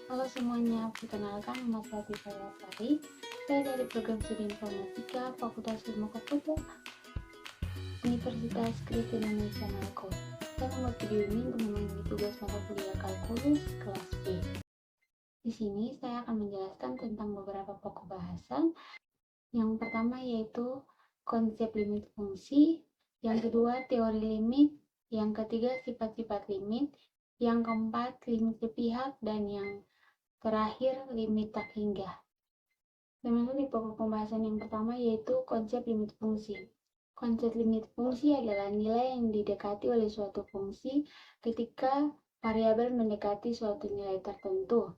Halo semuanya, perkenalkan nama saya Tiffa Lestari. Saya dari program studi informatika Fakultas Ilmu Komputer Universitas Kristen Indonesia Malko. Saya membuat video ini untuk memenuhi tugas mata kuliah kalkulus kelas B. Di sini saya akan menjelaskan tentang beberapa pokok bahasan. Yang pertama yaitu konsep limit fungsi, yang kedua teori limit, yang ketiga sifat-sifat limit, yang keempat limit sepihak, dan yang terakhir limit tak hingga. Termasuk di pokok pembahasan yang pertama yaitu konsep limit fungsi. Konsep limit fungsi adalah nilai yang didekati oleh suatu fungsi ketika variabel mendekati suatu nilai tertentu.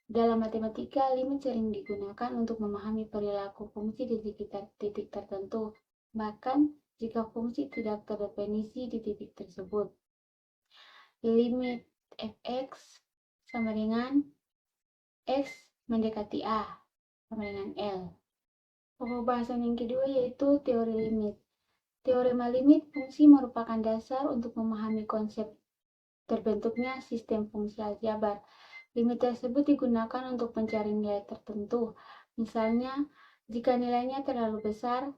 Dalam matematika, limit sering digunakan untuk memahami perilaku fungsi di sekitar titik tertentu, bahkan jika fungsi tidak terdefinisi di titik tersebut. Limit fx sama dengan x mendekati A sama dengan L. Pokok bahasan yang kedua yaitu teori limit. Teorema limit fungsi merupakan dasar untuk memahami konsep terbentuknya sistem fungsi aljabar. Limit tersebut digunakan untuk mencari nilai tertentu, misalnya jika nilainya terlalu besar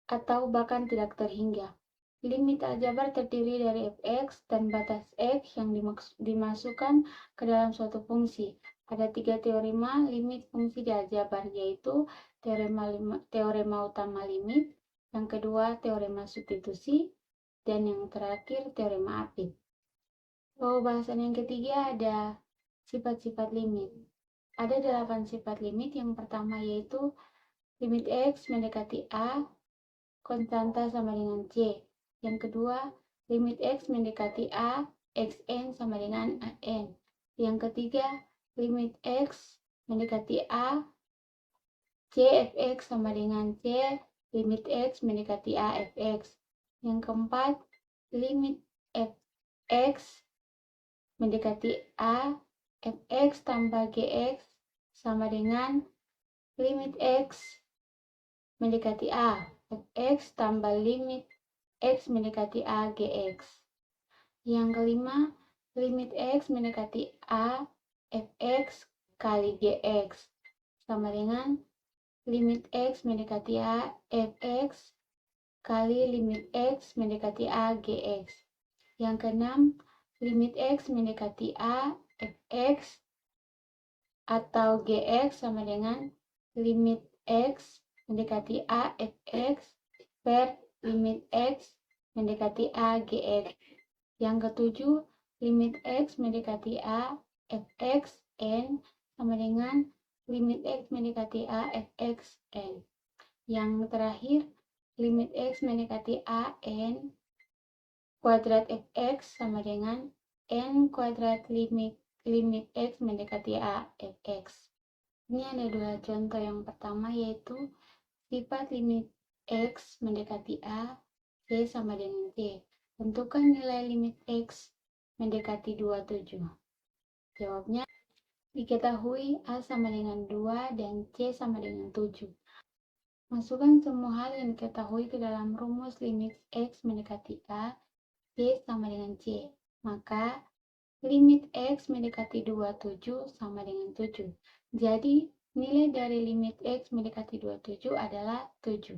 atau bahkan tidak terhingga. Limit aljabar terdiri dari fx dan batas x yang dimasukkan ke dalam suatu fungsi. Ada 3 teorema limit fungsi di aljabar, yaitu teorema utama limit, yang kedua teorema substitusi, dan yang terakhir teorema apit. Bahasan yang ketiga ada sifat-sifat limit. Ada 8 sifat limit. Yang pertama yaitu limit x mendekati A, konstanta sama dengan C. Yang kedua, limit x mendekati A, xn sama dengan an. Yang ketiga, limit x mendekati A, c fx sama dengan c, limit x mendekati A, fx. Yang keempat, limit fx mendekati A, fx tambah gx sama dengan limit x mendekati A, fx tambah limit x mendekati A, gx. Yang kelima, limit x mendekati A, fx kali gx sama dengan limit x mendekati A, fx kali limit x mendekati A, gx. Yang keenam, limit x mendekati A, fx atau gx sama dengan limit x mendekati A, fx per limit x mendekati A, gx. Yang ketujuh, limit x mendekati A, fx n sama dengan limit x mendekati A, fx n. Yang terakhir, limit x mendekati A, n kuadrat fx sama dengan n kuadrat limit x mendekati A, fx. Ini ada 2 contoh. Yang pertama yaitu sifat limit x mendekati A, c sama dengan c. Tentukan nilai limit x mendekati 27. Jawabnya, diketahui A sama dengan 2 dan C sama dengan 7. Masukkan semua hal yang diketahui ke dalam rumus limit x mendekati A, C sama dengan C. Maka, limit x mendekati 27 sama dengan 7. Jadi, nilai dari limit x mendekati 27 adalah 7.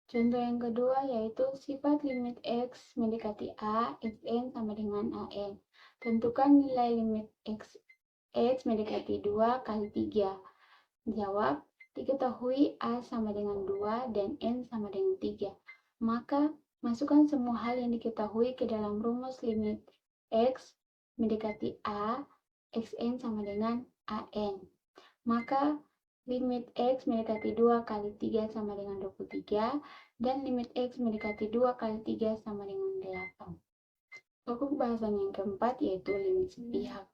Contoh yang kedua yaitu sifat limit x mendekati A, xn sama dengan an. Tentukan nilai limit x mendekati 2 kali 3. Jawab, diketahui A sama dengan 2 dan n sama dengan 3. Maka, masukkan semua hal yang diketahui ke dalam rumus limit x mendekati A, xn sama dengan an. Maka, limit x mendekati 2 kali 3 sama dengan 23, dan limit x mendekati 2 kali 3 sama dengan 8. Pokok bahasan yang keempat yaitu limit sepihak.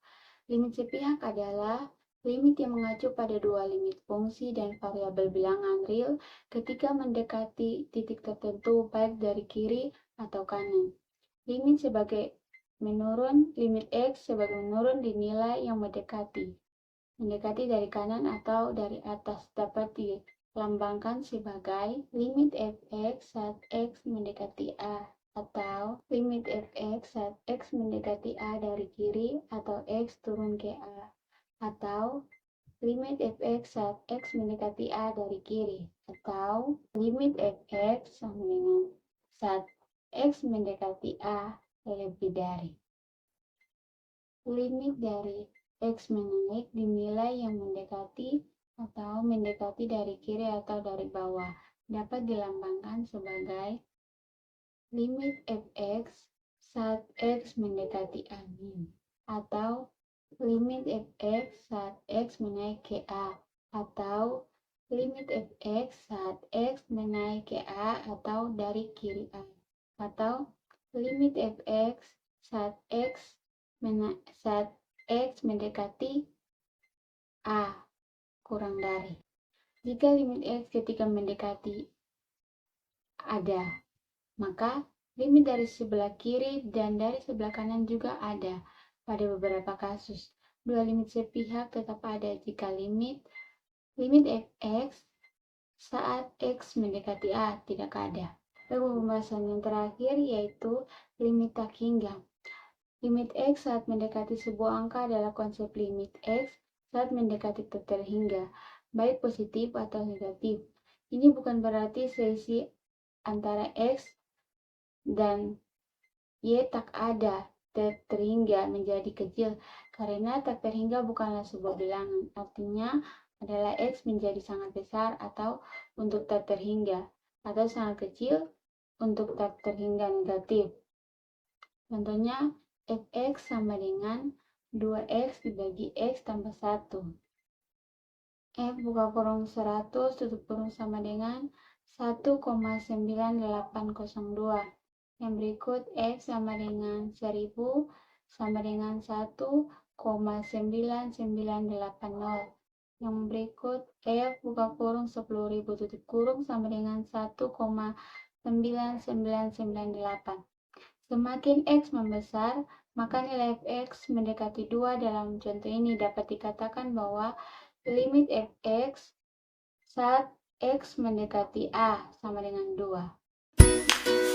Limit sepihak adalah limit yang mengacu pada 2 limit fungsi dan variabel bilangan real ketika mendekati titik tertentu baik dari kiri atau kanan. Limit sebagai menurun, limit x sebagai menurun di nilai yang mendekati dari kanan atau dari atas, dapat dilambangkan sebagai limit fx saat x mendekati A atau limit fx saat x mendekati A dari kiri atau x turun ke A, atau limit fx saat x mendekati A dari kiri, atau limit fx sama dengan saat x mendekati A lebih dari. Limit dari x menaik dinilai yang mendekati atau mendekati dari kiri atau dari bawah, dapat dilambangkan sebagai limit fx saat x mendekati A min, atau limit fx saat x menaik ke A, atau limit fx saat x menaik ke A atau dari kiri A, atau limit fx saat x mendekati A kurang dari. Jika limit x ketika mendekati ada, maka limit dari sebelah kiri dan dari sebelah kanan juga ada. Pada beberapa kasus, dua limit sepihak tetap ada jika limit fx saat x mendekati A tidak ada. Lalu pembahasan yang terakhir yaitu limit tak hingga. Limit x saat mendekati sebuah angka adalah konsep limit x saat mendekati tak terhingga, baik positif atau negatif. Ini bukan berarti selisih antara x dan y tak ada terhingga menjadi kecil, karena tak terhingga bukanlah sebuah bilangan. Artinya adalah x menjadi sangat besar atau untuk tak terhingga, atau sangat kecil untuk tak terhingga negatif. Contohnya fx sama dengan 2x dibagi x tambah 1. F buka kurung 100 tutup kurung sama dengan 1,9802. Yang berikut F sama dengan 1000 sama dengan 1,9980. Yang berikut F buka kurung 10.000 tutup kurung sama dengan 1,9998. Semakin X membesar, maka nilai fx mendekati 2. Dalam contoh ini dapat dikatakan bahwa limit fx saat x mendekati A sama dengan 2.